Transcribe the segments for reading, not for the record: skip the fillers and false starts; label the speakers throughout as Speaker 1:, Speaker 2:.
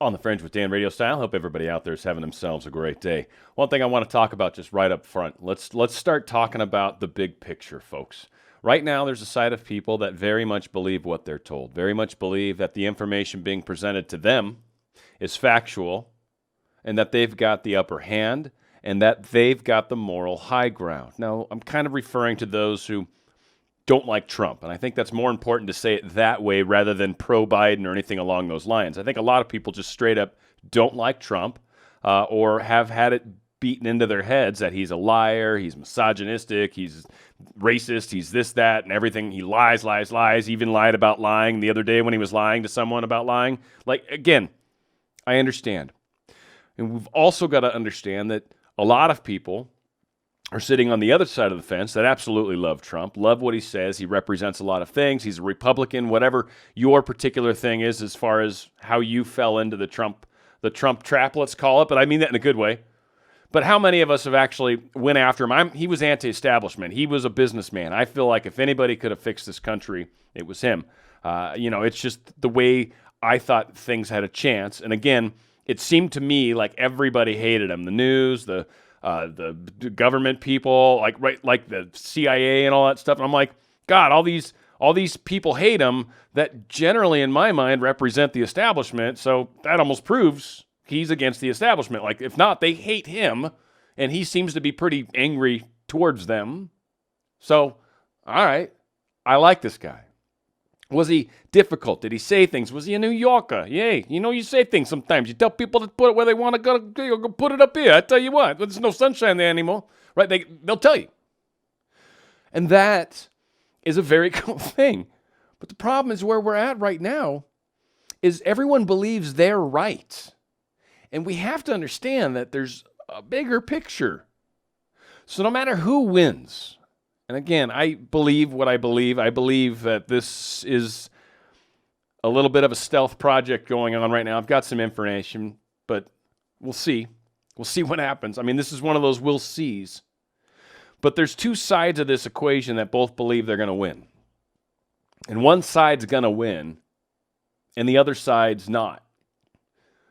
Speaker 1: On the Fringe with Dan RadioStyle. Hope everybody out there is having themselves a great day. One thing I want to talk about just right up front. Let's start talking about the big picture, folks. Right now, there's a side of people that very much believe what they're told, very much believe that the information being presented to them is factual and that they've got the upper hand and that they've got the moral high ground. Now, I'm kind of referring to those who don't like Trump. And I think that's more important to say it that way rather than pro-Biden or anything along those lines. I think a lot of people just straight up don't like Trump or have had it beaten into their heads that he's a liar, he's misogynistic, he's racist, he's this, that, and everything. He lies, he even lied about lying the other day when he was lying to someone about lying. Like, again, I understand. And we've also got to understand that a lot of people are sitting on the other side of the fence that absolutely love Trump, love what he says. He represents a lot of things. He's a Republican, whatever your particular thing is as far as how you fell into the Trump trap, let's call it, but I mean that in a good way. But how many of us have actually went after him? He was anti-establishment. He was a businessman. I feel like if anybody could have fixed this country, it was him. It's just the way I thought things had a chance. And again, it seemed to me like everybody hated him. The news, the government people, like the CIA and all that stuff. And I'm like, God, all these people hate him that generally, in my mind, represent the establishment. So that almost proves he's against the establishment. Like, if not, they hate him, and he seems to be pretty angry towards them. So, all right, I like this guy. Was he difficult? Did he say things? Was he a New Yorker? Yay. You say things sometimes. You tell people to put it where they want to go put it up here. I tell you what, there's no sunshine there anymore. Right? They'll tell you. And that is a very cool thing. But the problem is where we're at right now is everyone believes they're right. And we have to understand that there's a bigger picture. So no matter who wins, and again, I believe what I believe. I believe that this is a little bit of a stealth project going on right now. I've got some information, but we'll see. We'll see what happens. I mean, this is one of those we'll sees. But there's two sides of this equation that both believe they're going to win. And one side's going to win, and the other side's not.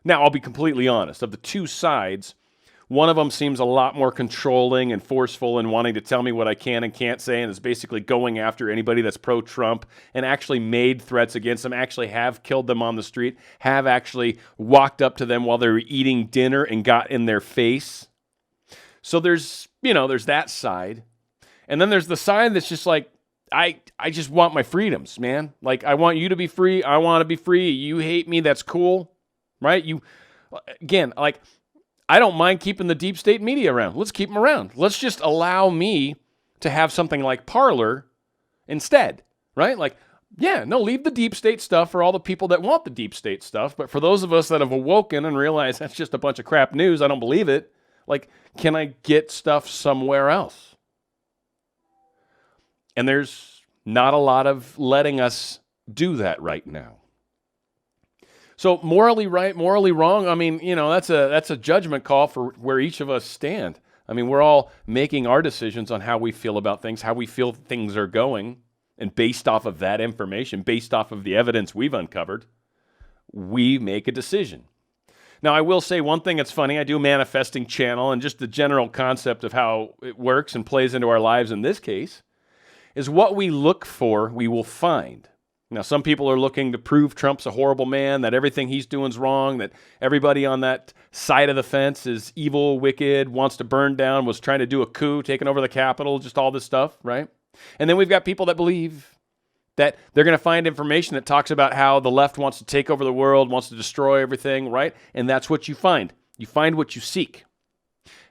Speaker 1: Now, I'll be completely honest. Of the two sides, one of them seems a lot more controlling and forceful and wanting to tell me what I can and can't say, and is basically going after anybody that's pro-Trump and actually made threats against them, actually have killed them on the street, have actually walked up to them while they were eating dinner and got in their face. So there's that side. And then there's the side that's just like, I just want my freedoms, man. Like, I want you to be free. I want to be free. You hate me. That's cool. Right? I don't mind keeping the deep state media around. Let's keep them around. Let's just allow me to have something like Parler instead, right? Leave the deep state stuff for all the people that want the deep state stuff. But for those of us that have awoken and realized that's just a bunch of crap news, I don't believe it. Can I get stuff somewhere else? And there's not a lot of letting us do that right now. So morally right, morally wrong, I mean, that's a judgment call for where each of us stand. I mean, we're all making our decisions on how we feel about things, how we feel things are going, and based off of that information, based off of the evidence we've uncovered, we make a decision. Now, I will say one thing that's funny. I do a manifesting channel, and just the general concept of how it works and plays into our lives in this case is what we look for, we will find. Now, some people are looking to prove Trump's a horrible man, that everything he's doing is wrong, that everybody on that side of the fence is evil, wicked, wants to burn down, was trying to do a coup, taking over the Capitol, just all this stuff, right? And then we've got people that believe that they're going to find information that talks about how the left wants to take over the world, wants to destroy everything, right? And that's what you find. You find what you seek.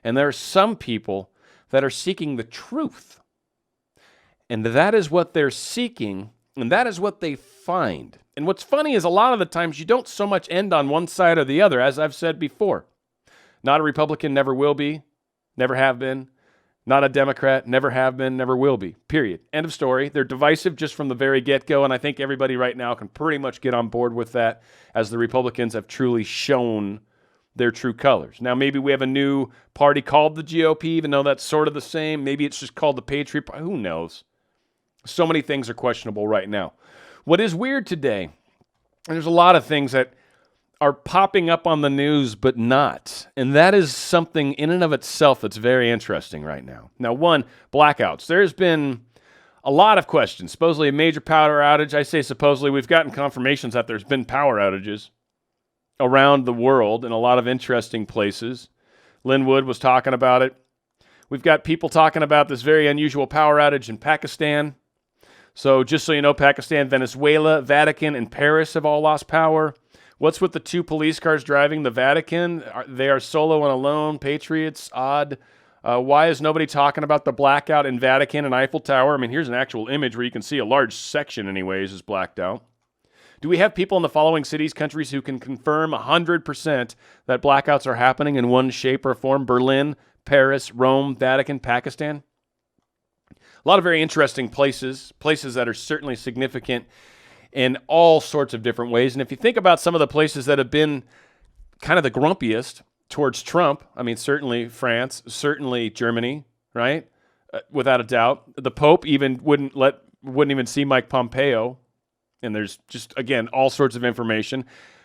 Speaker 1: And there are some people that are seeking the truth. And that is what they're seeking. And that is what they find. And what's funny is a lot of the times you don't so much end on one side or the other, as I've said before. Not a Republican, never will be, never have been. Not a Democrat, never have been, never will be. Period. End of story. They're divisive just from the very get-go, and I think everybody right now can pretty much get on board with that as the Republicans have truly shown their true colors. Now, maybe we have a new party called the GOP, even though that's sort of the same. Maybe it's just called the Patriot Party. Who knows? So many things are questionable right now. What is weird today, and there's a lot of things that are popping up on the news, but not. And that is something in and of itself that's very interesting right now. Now, one, blackouts. There's been a lot of questions. Supposedly a major power outage. I say supposedly. We've gotten confirmations that there's been power outages around the world in a lot of interesting places. Linwood was talking about it. We've got people talking about this very unusual power outage in Pakistan. So just so you know, Pakistan, Venezuela, Vatican, and Paris have all lost power. What's with the 2 police cars driving the Vatican? They are solo and alone. Patriots, odd. Why is nobody talking about the blackout in Vatican and Eiffel Tower? I mean, here's an actual image where you can see a large section anyways is blacked out. Do we have people in the following cities, countries who can confirm 100% that blackouts are happening in one shape or form? Berlin, Paris, Rome, Vatican, Pakistan. A lot of very interesting places that are certainly significant in all sorts of different ways. And if you think about some of the places that have been kind of the grumpiest towards Trump, I mean, certainly France, certainly Germany, right? Without a doubt. The Pope even wouldn't even see Mike Pompeo. And there's just, again, all sorts of information.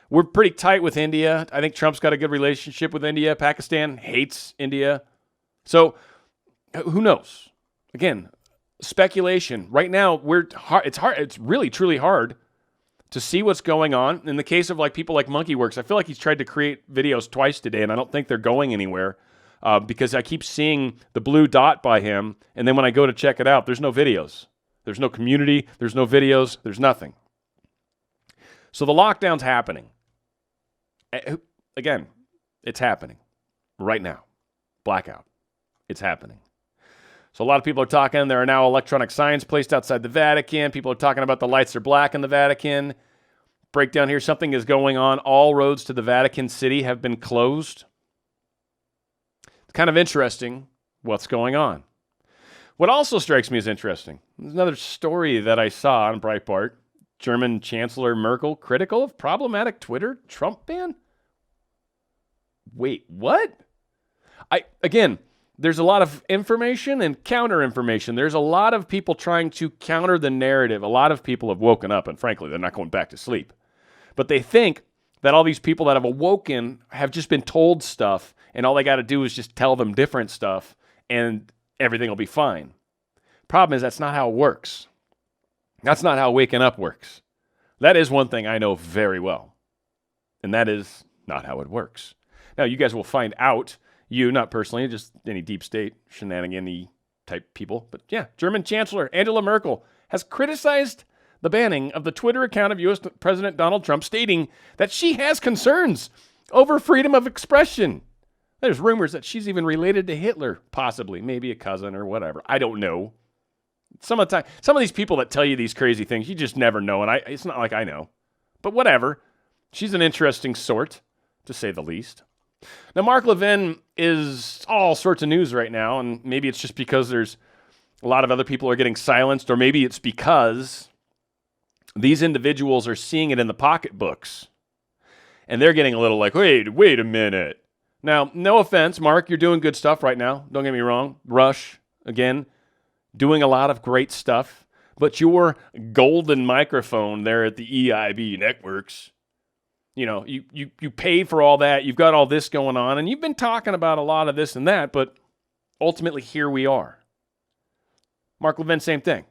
Speaker 1: We're pretty tight with India. I think Trump's got a good relationship with India. Pakistan hates India. So who knows? Again, speculation. Right now, it's really, truly hard to see what's going on. In the case of like people like MonkeyWorks, I feel like he's tried to create videos twice today, and I don't think they're going anywhere because I keep seeing the blue dot by him, and then when I go to check it out, there's no videos. There's no community. There's no videos. There's nothing. So the lockdown's happening. Again, it's happening right now. Blackout. It's happening. So a lot of people are talking. There are now electronic signs placed outside the Vatican. People are talking about the lights are black in the Vatican. Breakdown here. Something is going on. All roads to the Vatican City have been closed. It's kind of interesting what's going on. What also strikes me as interesting, there's another story that I saw on Breitbart. German Chancellor Merkel critical of problematic Twitter Trump ban? Wait, what? Again, there's a lot of information and counter-information. There's a lot of people trying to counter the narrative. A lot of people have woken up, and frankly, they're not going back to sleep. But they think that all these people that have awoken have just been told stuff, and all they got to do is just tell them different stuff, and everything will be fine. Problem is, that's not how it works. That's not how waking up works. That is one thing I know very well, and that is not how it works. Now, you guys will find out. You, not personally, just any deep state shenanigan-y type people. But yeah, German Chancellor Angela Merkel has criticized the banning of the Twitter account of U.S. President Donald Trump, stating that she has concerns over freedom of expression. There's rumors that she's even related to Hitler, possibly, maybe a cousin or whatever. I don't know. Some of these people that tell you these crazy things, you just never know, and it's not like I know. But whatever. She's an interesting sort, to say the least. Now, Mark Levin is all sorts of news right now, and maybe it's just because there's a lot of other people are getting silenced, or maybe it's because these individuals are seeing it in the pocketbooks, and they're getting a little like, wait a minute. Now, no offense, Mark, you're doing good stuff right now. Don't get me wrong. Rush, again, doing a lot of great stuff, but your golden microphone there at the EIB Networks, you know, you pay for all that. You've got all this going on, and you've been talking about a lot of this and that, but ultimately here we are. Mark Levin, same thing.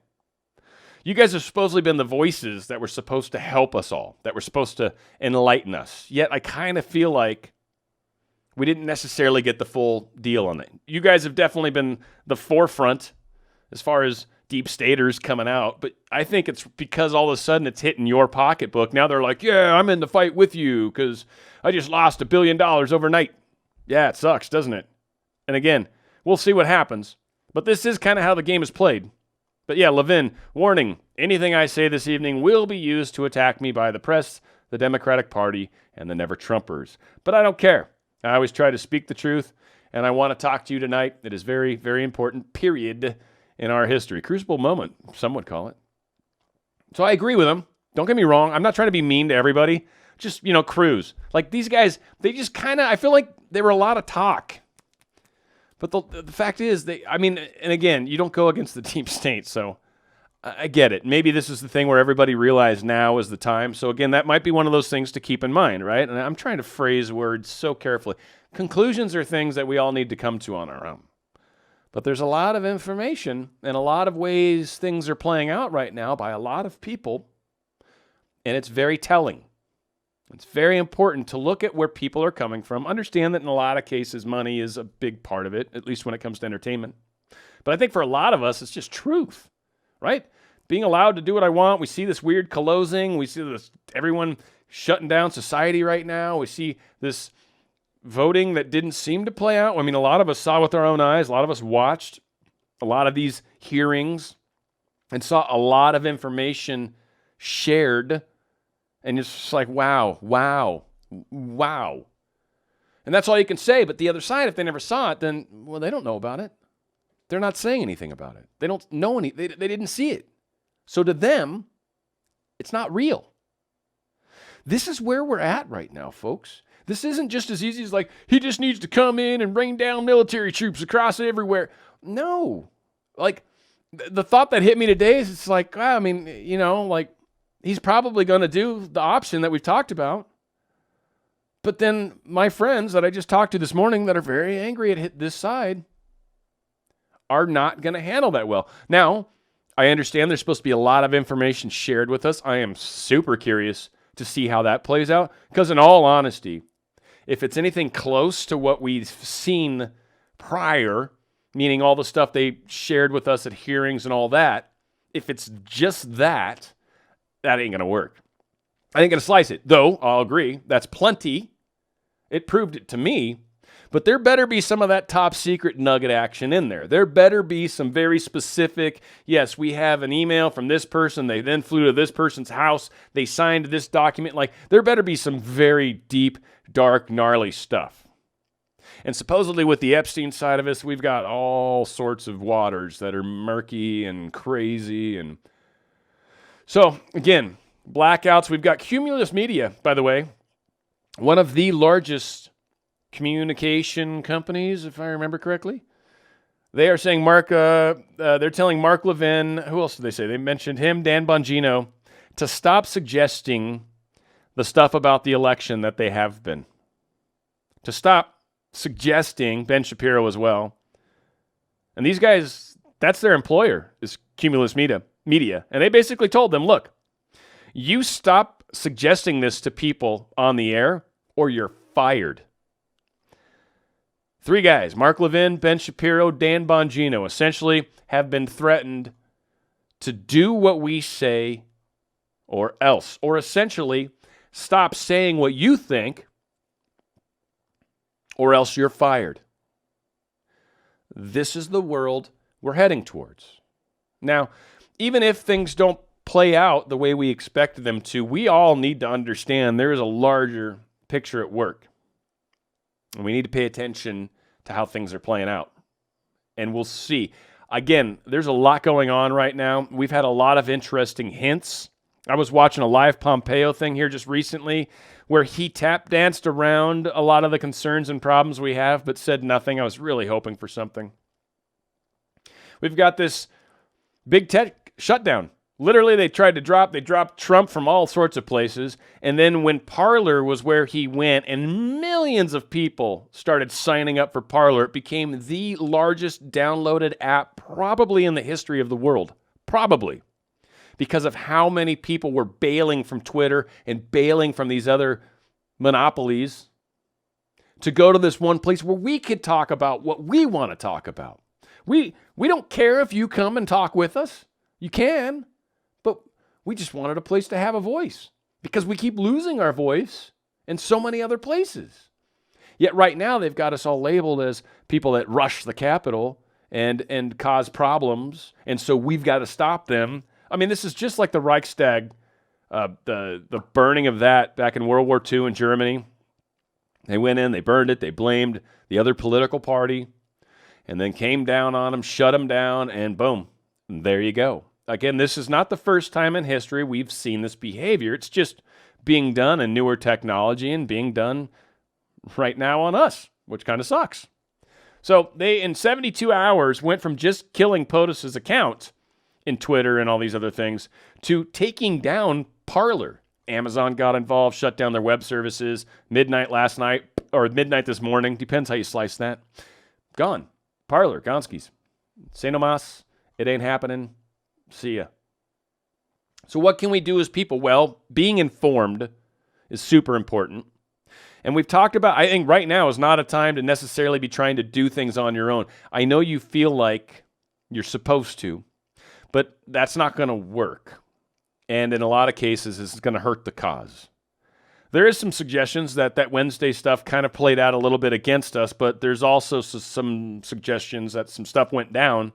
Speaker 1: You guys have supposedly been the voices that were supposed to help us all, that were supposed to enlighten us. Yet I kind of feel like we didn't necessarily get the full deal on it. You guys have definitely been the forefront as far as deep staters coming out, but I think it's because all of a sudden it's hitting your pocketbook. Now they're like, yeah, I'm in the fight with you because I just lost $1 billion overnight. Yeah, it sucks, doesn't it? And again, we'll see what happens, but this is kind of how the game is played. But yeah, Levin, warning, anything I say this evening will be used to attack me by the press, the Democratic Party, and the Never-Trumpers. But I don't care. I always try to speak the truth, and I want to talk to you tonight. It is very, very important, period, in our history. Crucible moment, some would call it. So I agree with him. Don't get me wrong. I'm not trying to be mean to everybody. Just, Cruz. Like, these guys, they just kind of, I feel like they were a lot of talk. But the fact is, and again, you don't go against the deep state, so I get it. Maybe this is the thing where everybody realized now is the time. So again, that might be one of those things to keep in mind, right? And I'm trying to phrase words so carefully. Conclusions are things that we all need to come to on our own. But there's a lot of information and a lot of ways things are playing out right now by a lot of people, and it's very telling. It's very important to look at where people are coming from. Understand that in a lot of cases, money is a big part of it, at least when it comes to entertainment. But I think for a lot of us, it's just truth, right? Being allowed to do what I want. We see this weird closing. We see this everyone shutting down society right now. We see this voting that didn't seem to play out. I mean, a lot of us saw with our own eyes. A lot of us watched a lot of these hearings and saw a lot of information shared. And it's just like, wow. And that's all you can say. But the other side, if they never saw it, then, well, they don't know about it. They're not saying anything about it. They don't know any. They didn't see it. So to them, it's not real. This is where we're at right now, folks. This isn't just as easy as like, he just needs to come in and rain down military troops across everywhere. No. Like, the thought that hit me today is it's like, I mean, you know, like, he's probably going to do the option that we've talked about. But then my friends that I just talked to this morning that are very angry at this side are not going to handle that well. Now, I understand there's supposed to be a lot of information shared with us. I am super curious to see how that plays out. Because in all honesty, if it's anything close to what we've seen prior, meaning all the stuff they shared with us at hearings and all that, if it's just that ain't going to work. I ain't going to slice it. Though, I'll agree, that's plenty. It proved it to me. But there better be some of that top secret nugget action in there. There better be some very specific, yes, we have an email from this person. They then flew to this person's house. They signed this document. Like, there better be some very deep, dark, gnarly stuff. And supposedly with the Epstein side of us, we've got all sorts of waters that are murky and crazy. And so, again, blackouts. We've got Cumulus Media, by the way, one of the largest communication companies, if I remember correctly. They are saying they're telling Mark Levin, who else did they say? They mentioned him, Dan Bongino, to stop suggesting the stuff about the election that they have been. To stop suggesting, Ben Shapiro as well. And these guys, that's their employer, is Cumulus Media. And they basically told them, look, you stop suggesting this to people on the air or you're fired. 3 guys, Mark Levin, Ben Shapiro, Dan Bongino, essentially have been threatened to do what we say or else, or essentially stop saying what you think or else you're fired. This is the world we're heading towards. Now, even if things don't play out the way we expect them to, we all need to understand there is a larger picture at work. And we need to pay attention to how things are playing out. And we'll see. Again, there's a lot going on right now. We've had a lot of interesting hints. I was watching a live Pompeo thing here just recently where he tap danced around a lot of the concerns and problems we have, but said nothing. I was really hoping for something. We've got this big tech shutdown. Literally, they dropped Trump from all sorts of places. And then when Parler was where he went and millions of people started signing up for Parler, it became the largest downloaded app probably in the history of the world. Probably. Because of how many people were bailing from Twitter and bailing from these other monopolies to go to this one place where we could talk about what we want to talk about. We don't care if you come and talk with us. You can. But we just wanted a place to have a voice because we keep losing our voice in so many other places. Yet right now they've got us all labeled as people that rush the Capitol and cause problems, and so we've got to stop them. I mean, this is just like the Reichstag, the burning of that back in World War II in Germany. They went in, they burned it, they blamed the other political party, and then came down on them, shut them down, and boom, there you go. Again, this is not the first time in history we've seen this behavior. It's just being done in newer technology and being done right now on us, which kind of sucks. So they, in 72 hours, went from just killing POTUS's account in Twitter and all these other things, to taking down Parler. Amazon got involved, shut down their web services, midnight last night, or midnight this morning, depends how you slice that. Gone. Parler, Gonskis. Say no mas. It ain't happening. See ya. So what can we do as people? Well, being informed is super important. And we've talked about, I think right now is not a time to necessarily be trying to do things on your own. I know you feel like you're supposed to, but that's not going to work. And in a lot of cases, this is going to hurt the cause. There is some suggestions that Wednesday stuff kind of played out a little bit against us, but there's also some suggestions that some stuff went down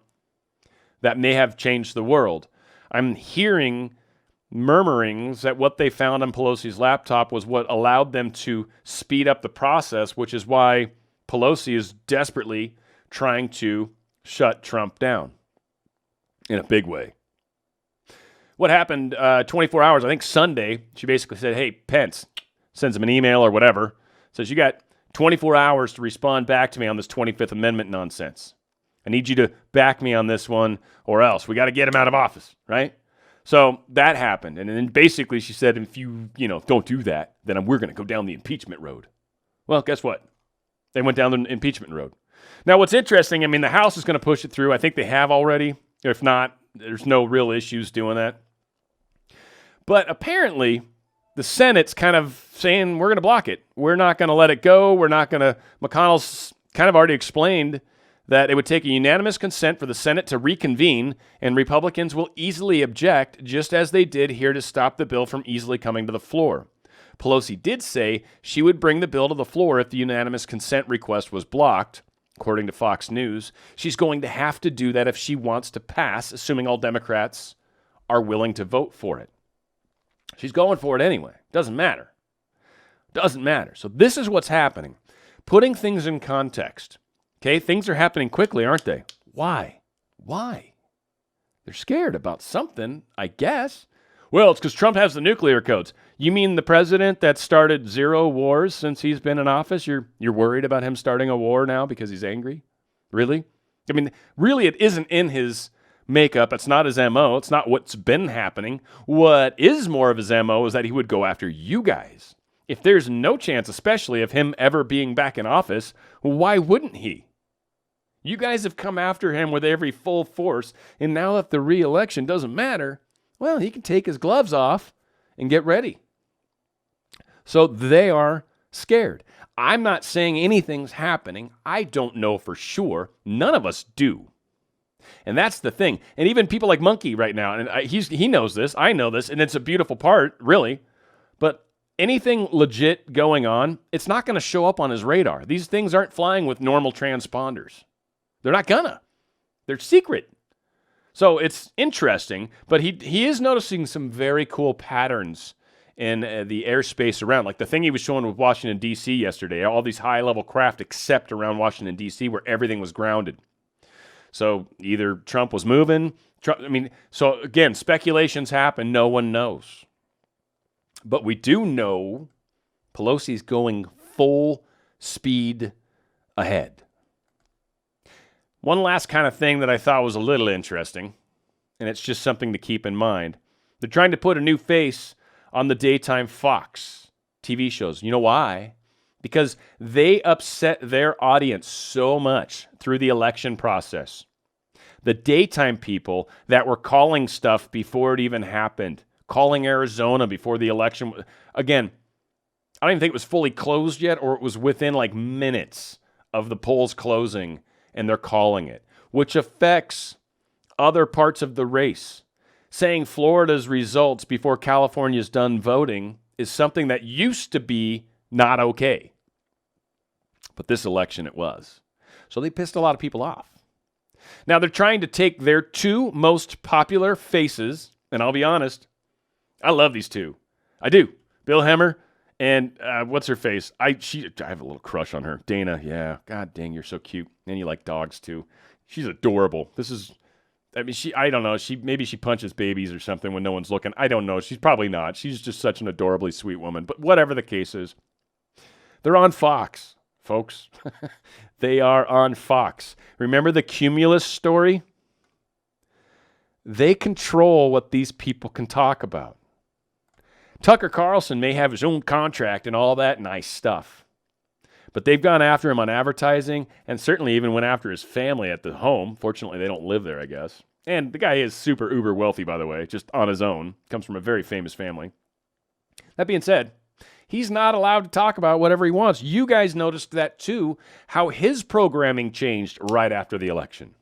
Speaker 1: that may have changed the world. I'm hearing murmurings that what they found on Pelosi's laptop was what allowed them to speed up the process, which is why Pelosi is desperately trying to shut Trump down in a big way. What happened 24 hours, I think Sunday, she basically said, hey, Pence, sends him an email or whatever, says, you got 24 hours to respond back to me on this 25th Amendment nonsense. I need you to back me on this one or else. We got to get him out of office, right? So that happened. And then basically she said, if you don't do that, then we're going to go down the impeachment road. Well, guess what? They went down the impeachment road. Now, what's interesting, I mean, the House is going to push it through. I think they have already. If not, there's no real issues doing that. But apparently, the Senate's kind of saying, we're going to block it. We're not going to let it go. We're not going to. McConnell's kind of already explained that it would take a unanimous consent for the Senate to reconvene, and Republicans will easily object, just as they did here to stop the bill from easily coming to the floor. Pelosi did say she would bring the bill to the floor if the unanimous consent request was blocked. According to Fox News, she's going to have to do that if she wants to pass, assuming all Democrats are willing to vote for it. She's going for it anyway. Doesn't matter. Doesn't matter. So this is what's happening. Putting things in context. Okay, things are happening quickly, aren't they? Why? They're scared about something, I guess. Well, it's because Trump has the nuclear codes. You mean the president that started 0 wars since he's been in office? You're worried about him starting a war now because he's angry? Really? I mean, really, it isn't in his makeup. It's not his MO. It's not what's been happening. What is more of his MO is that he would go after you guys. If there's no chance, especially of him ever being back in office, why wouldn't he? You guys have come after him with every full force, and now that the re-election doesn't matter, well, he can take his gloves off and get ready. So they are scared. I'm not saying anything's happening. I don't know for sure. None of us do. And that's the thing. And even people like Monkey right now, and he knows this, I know this, and it's a beautiful part, really. But anything legit going on, it's not going to show up on his radar. These things aren't flying with normal transponders. They're not gonna. They're secret. So it's interesting, but he is noticing some very cool patterns in the airspace around. Like the thing he was showing with Washington, D.C. yesterday, all these high-level craft except around Washington, D.C., where everything was grounded. So either Trump was moving. So again, speculations happen. No one knows. But we do know Pelosi's going full speed ahead. One last kind of thing that I thought was a little interesting, and it's just something to keep in mind. They're trying to put a new face on the daytime Fox TV shows. You know why? Because they upset their audience so much through the election process. The daytime people that were calling stuff before it even happened, calling Arizona before the election. Again, I don't even think it was fully closed yet, or it was within like minutes of the polls closing, and they're calling it, which affects other parts of the race. Saying Florida's results before California's done voting is something that used to be not okay. But this election it was. So they pissed a lot of people off. Now they're trying to take their two most popular faces, and I'll be honest, I love these two. I do. Bill Hemmer and what's her face? I have a little crush on her. Dana, yeah. God dang, you're so cute. And you like dogs too. She's adorable. I don't know. Maybe she punches babies or something when no one's looking. I don't know. She's probably not. She's just such an adorably sweet woman. But whatever the case is, they're on Fox, folks. They are on Fox. Remember the Cumulus story? They control what these people can talk about. Tucker Carlson may have his own contract and all that nice stuff, but they've gone after him on advertising and certainly even went after his family at the home. Fortunately, they don't live there, I guess. And the guy is super uber wealthy, by the way, just on his own. Comes from a very famous family. That being said, he's not allowed to talk about whatever he wants. You guys noticed that too, how his programming changed right after the election.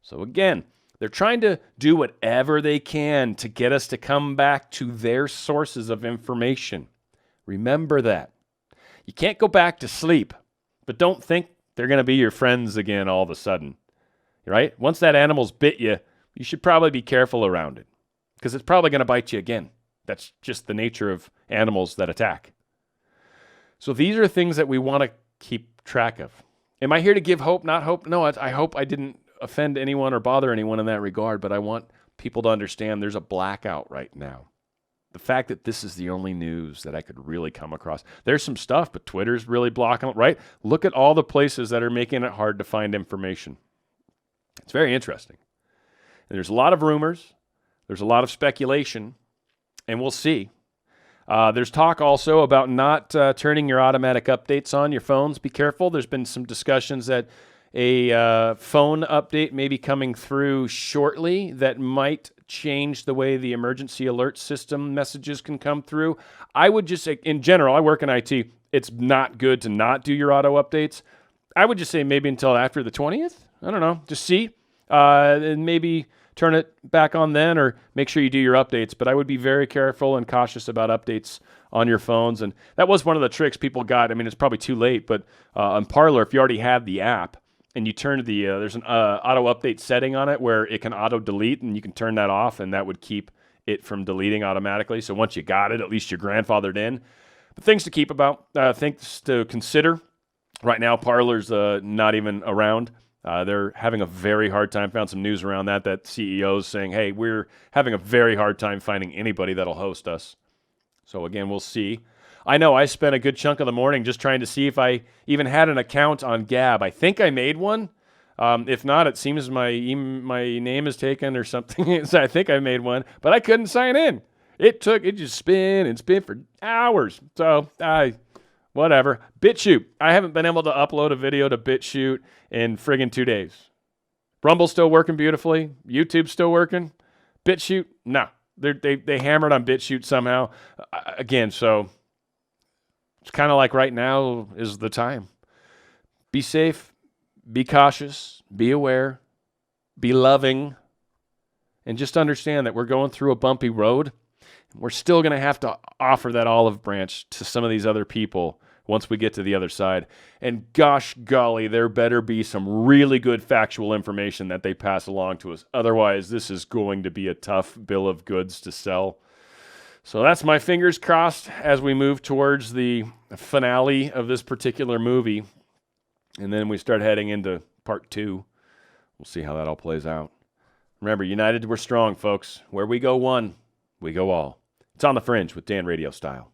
Speaker 1: So again, they're trying to do whatever they can to get us to come back to their sources of information. Remember that. You can't go back to sleep, but don't think they're going to be your friends again all of a sudden. Right? Once that animal's bit you, you should probably be careful around it because it's probably going to bite you again. That's just the nature of animals that attack. So these are things that we want to keep track of. Am I here to give hope, not hope? No, I hope I didn't offend anyone or bother anyone in that regard, but I want people to understand there's a blackout right now. The fact that this is the only news that I could really come across. There's some stuff, but Twitter's really blocking it, right? Look at all the places that are making it hard to find information. It's very interesting. And there's a lot of rumors. There's a lot of speculation, and we'll see. There's talk also about not turning your automatic updates on your phones. Be careful. There's been some discussions that a phone update may be coming through shortly that might change the way the emergency alert system messages can come through. I would just say, in general, I work in IT. It's not good to not do your auto updates. I would just say maybe until after the 20th. I don't know. Just see. And maybe turn it back on then or make sure you do your updates. But I would be very careful and cautious about updates on your phones. And that was one of the tricks people got. I mean, it's probably too late, but on Parler, if you already have the app, and you turn to the, there's an auto update setting on it where it can auto delete, and you can turn that off, and that would keep it from deleting automatically. So once you got it, at least you're grandfathered in. But things to keep about, things to consider. Right now, Parler's not even around. They're having a very hard time. Found some news around that CEO's saying, hey, we're having a very hard time finding anybody that'll host us. So again, we'll see. I know I spent a good chunk of the morning just trying to see if I even had an account on Gab. I think I made one. If not, it seems my name is taken or something. So I think I made one, but I couldn't sign in. It just spin and spin for hours. So whatever. BitChute. I haven't been able to upload a video to BitChute in friggin' 2 days. Rumble's still working beautifully. YouTube's still working. BitChute, no. They hammered on BitChute somehow. Again, so it's kind of like right now is the time. Be safe, be cautious, be aware, be loving, and just understand that we're going through a bumpy road. We're still going to have to offer that olive branch to some of these other people once we get to the other side. And gosh golly, there better be some really good factual information that they pass along to us. Otherwise, this is going to be a tough bill of goods to sell. So that's my fingers crossed as we move towards the finale of this particular movie. And then we start heading into part 2. We'll see how that all plays out. Remember, united we're strong, folks. Where we go one, we go all. It's on the Fringe with Dan RadioStyle.